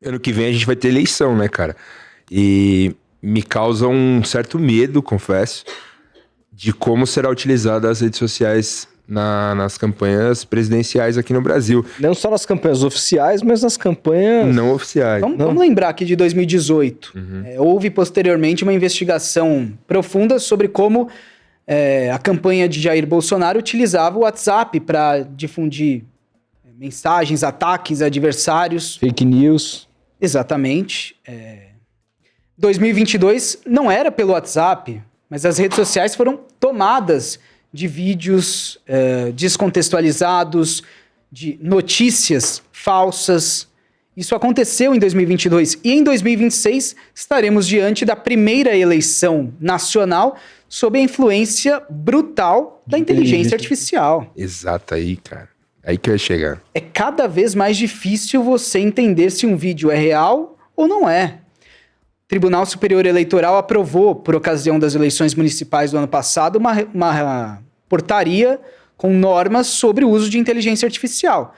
Ano que vem a gente vai ter eleição, né, cara? E me causa um certo medo, confesso, de como será utilizada as redes sociais nas campanhas presidenciais aqui no Brasil. Não só nas campanhas oficiais, mas nas campanhas... Não oficiais. Vamos lembrar aqui de 2018. Houve posteriormente uma investigação profunda sobre como a campanha de Jair Bolsonaro utilizava o WhatsApp para difundir mensagens, ataques a adversários. Fake news. Exatamente. 2022 não era pelo WhatsApp, mas as redes sociais foram tomadas de vídeos descontextualizados, de notícias falsas. Isso aconteceu em 2022. E em 2026 estaremos diante da primeira eleição nacional sob a influência brutal da inteligência artificial. Exato, aí, cara. Aí que eu ia chegar. É cada vez mais difícil você entender se um vídeo é real ou não é. O Tribunal Superior Eleitoral aprovou, por ocasião das eleições municipais do ano passado, uma portaria com normas sobre o uso de inteligência artificial.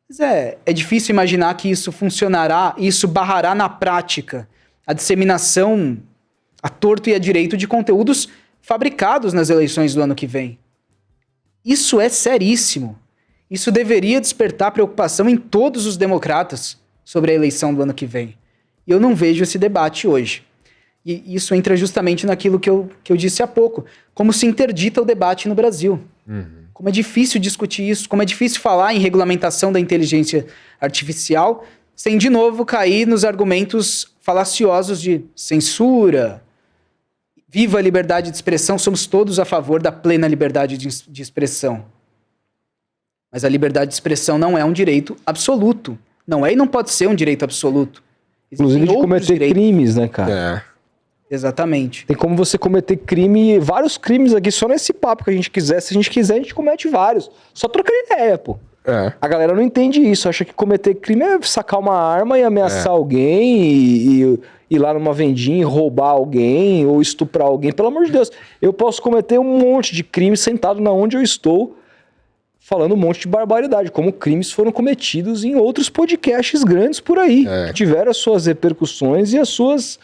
Mas é difícil imaginar que isso funcionará, isso barrará na prática a disseminação à torto e à direito de conteúdos fabricados nas eleições do ano que vem. Isso é seríssimo. Isso deveria despertar preocupação em todos os democratas sobre a eleição do ano que vem. E eu não vejo esse debate hoje. E isso entra justamente naquilo que eu disse há pouco. Como se interdita o debate no Brasil. Como é difícil discutir isso, como é difícil falar em regulamentação da inteligência artificial, sem de novo cair nos argumentos falaciosos de censura, viva a liberdade de expressão, somos todos a favor da plena liberdade de expressão. Mas a liberdade de expressão não é um direito absoluto. Não é e não pode ser um direito absoluto. Inclusive de cometer crimes, né, cara? Exatamente. Tem como você cometer crime, vários crimes aqui, só nesse papo que a gente quiser. Se a gente quiser, a gente comete vários. Só trocando ideia, pô. A galera não entende isso. Acha que cometer crime é sacar uma arma e ameaçar alguém e ir lá numa vendinha e roubar alguém ou estuprar alguém. Pelo amor de Deus. Eu posso cometer um monte de crimes sentado na onde eu estou, falando um monte de barbaridade, como crimes foram cometidos em outros podcasts grandes por aí, que tiveram as suas repercussões e as suas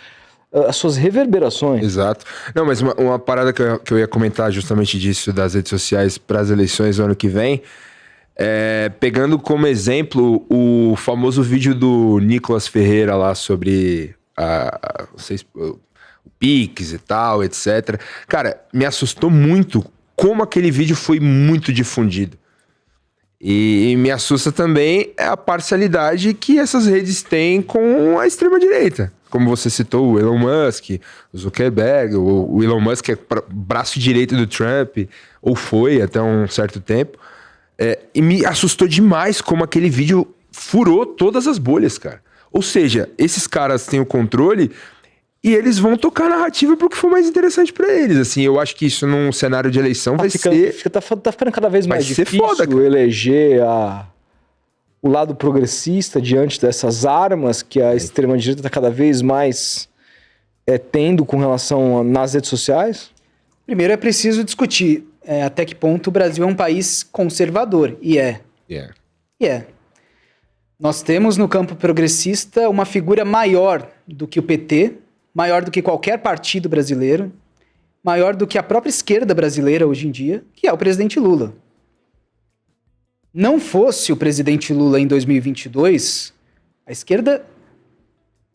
reverberações. Exato. Não, mas uma parada que eu ia comentar justamente disso, das redes sociais para as eleições do ano que vem, pegando como exemplo o famoso vídeo do Nicolas Ferreira lá sobre o Pix e tal, etc. Cara, me assustou muito como aquele vídeo foi muito difundido. E me assusta também a parcialidade que essas redes têm com a extrema-direita. Como você citou, o Elon Musk, o Zuckerberg, o Elon Musk é braço direito do Trump, ou foi até um certo tempo. E me assustou demais como aquele vídeo furou todas as bolhas, cara. Ou seja, esses caras têm o controle e eles vão tocar a narrativa pro que for mais interessante pra eles. Assim, eu acho que isso num cenário de eleição vai ser... Tá ficando cada vez mais difícil foda, eleger o lado progressista diante dessas armas que a extrema-direita tá cada vez mais tendo com relação nas redes sociais? Primeiro é preciso discutir até que ponto o Brasil é um país conservador. E é. Nós temos no campo progressista uma figura maior do que o PT, maior do que qualquer partido brasileiro, maior do que a própria esquerda brasileira hoje em dia, que é o presidente Lula. Não fosse o presidente Lula em 2022, a esquerda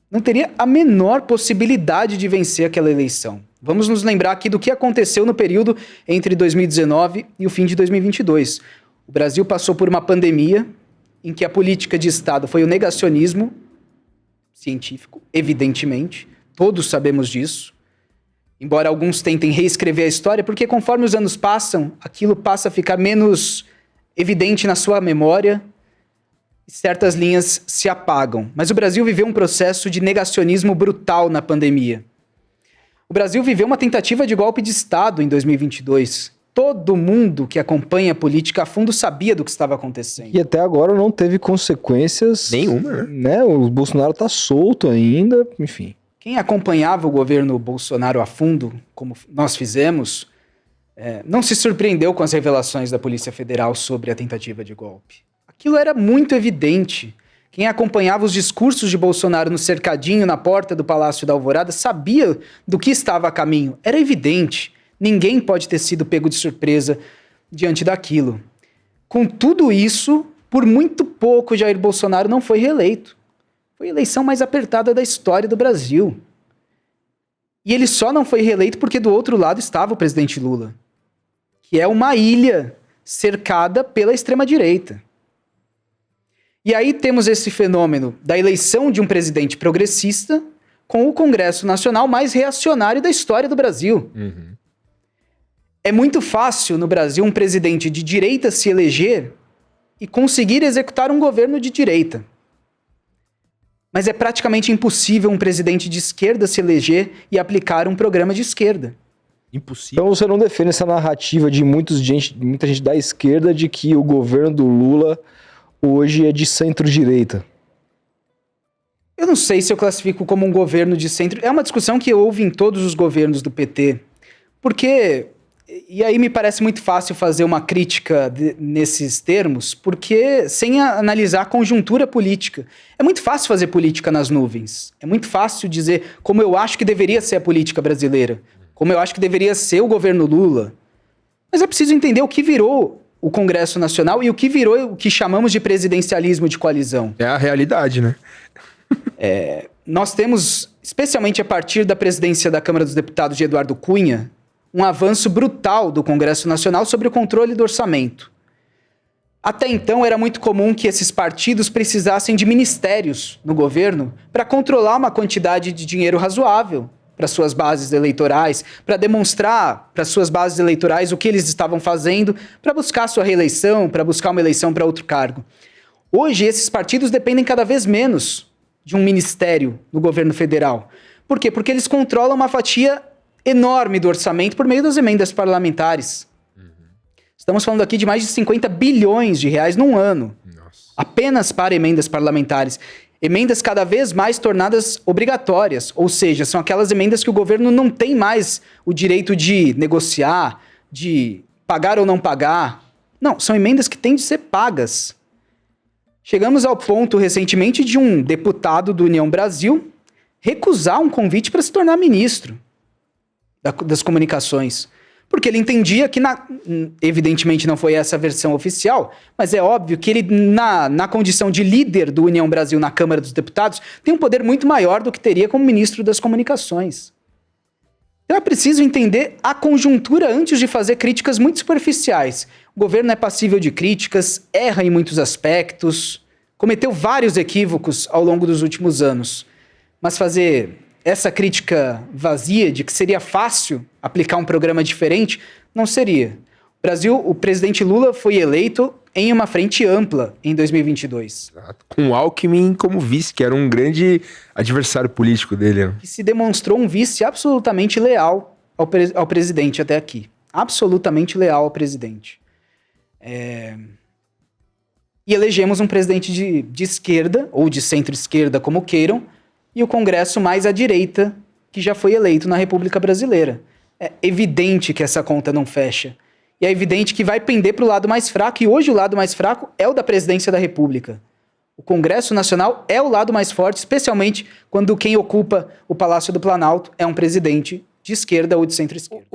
não teria a menor possibilidade de vencer aquela eleição. Vamos nos lembrar aqui do que aconteceu no período entre 2019 e o fim de 2022. O Brasil passou por uma pandemia em que a política de Estado foi o negacionismo científico, evidentemente. Todos sabemos disso. Embora alguns tentem reescrever a história, porque conforme os anos passam, aquilo passa a ficar menos evidente na sua memória e certas linhas se apagam. Mas o Brasil viveu um processo de negacionismo brutal na pandemia. O Brasil viveu uma tentativa de golpe de Estado em 2022. Todo mundo que acompanha a política a fundo sabia do que estava acontecendo. E até agora não teve consequências nenhuma, né? O Bolsonaro tá solto ainda, enfim. Quem acompanhava o governo Bolsonaro a fundo, como nós fizemos, não se surpreendeu com as revelações da Polícia Federal sobre a tentativa de golpe. Aquilo era muito evidente. Quem acompanhava os discursos de Bolsonaro no cercadinho, na porta do Palácio da Alvorada, sabia do que estava a caminho. Era evidente. Ninguém pode ter sido pego de surpresa diante daquilo. Com tudo isso, por muito pouco, Jair Bolsonaro não foi reeleito. Foi a eleição mais apertada da história do Brasil. E ele só não foi reeleito porque do outro lado estava o presidente Lula, que é uma ilha cercada pela extrema-direita. E aí temos esse fenômeno da eleição de um presidente progressista com o Congresso Nacional mais reacionário da história do Brasil. Uhum. É muito fácil no Brasil um presidente de direita se eleger e conseguir executar um governo de direita. Mas é praticamente impossível um presidente de esquerda se eleger e aplicar um programa de esquerda. Impossível. Então você não defende essa narrativa de muita gente da esquerda de que o governo do Lula hoje é de centro-direita? Eu não sei se eu classifico como um governo de centro. É uma discussão que houve em todos os governos do PT. Porque, e aí me parece muito fácil fazer uma crítica nesses termos, porque sem analisar a conjuntura política. É muito fácil fazer política nas nuvens. É muito fácil dizer como eu acho que deveria ser a política brasileira, como eu acho que deveria ser o governo Lula. Mas é preciso entender o que virou o Congresso Nacional e o que virou o que chamamos de presidencialismo de coalizão. É a realidade, né? Nós temos, especialmente a partir da presidência da Câmara dos Deputados de Eduardo Cunha, um avanço brutal do Congresso Nacional sobre o controle do orçamento. Até então era muito comum que esses partidos precisassem de ministérios no governo para controlar uma quantidade de dinheiro razoável para suas bases eleitorais, para demonstrar para suas bases eleitorais o que eles estavam fazendo, para buscar sua reeleição, para buscar uma eleição para outro cargo. Hoje, esses partidos dependem cada vez menos de um ministério no governo federal. Por quê? Porque eles controlam uma fatia enorme do orçamento por meio das emendas parlamentares. Estamos falando aqui de mais de 50 bilhões de reais num ano. Nossa. Apenas para emendas parlamentares. Emendas cada vez mais tornadas obrigatórias, ou seja, são aquelas emendas que o governo não tem mais o direito de negociar, de pagar ou não pagar. Não, são emendas que têm de ser pagas. Chegamos ao ponto recentemente de um deputado do União Brasil recusar um convite para se tornar ministro das comunicações. Porque ele entendia que, evidentemente não foi essa a versão oficial, mas é óbvio que ele, na condição de líder do União Brasil na Câmara dos Deputados, tem um poder muito maior do que teria como ministro das comunicações. Então é preciso entender a conjuntura antes de fazer críticas muito superficiais. O governo é passível de críticas, erra em muitos aspectos, cometeu vários equívocos ao longo dos últimos anos. Mas fazer essa crítica vazia de que seria fácil aplicar um programa diferente, não seria. O Brasil, o presidente Lula foi eleito em uma frente ampla em 2022. Com o Alckmin como vice, que era um grande adversário político dele. Né? E se demonstrou um vice absolutamente leal ao presidente até aqui. Absolutamente leal ao presidente. E elegemos um presidente de esquerda, ou de centro-esquerda, como queiram, e o Congresso mais à direita, que já foi eleito na República Brasileira. É evidente que essa conta não fecha. E é evidente que vai pender para o lado mais fraco, e hoje o lado mais fraco é o da presidência da República. O Congresso Nacional é o lado mais forte, especialmente quando quem ocupa o Palácio do Planalto é um presidente de esquerda ou de centro-esquerda.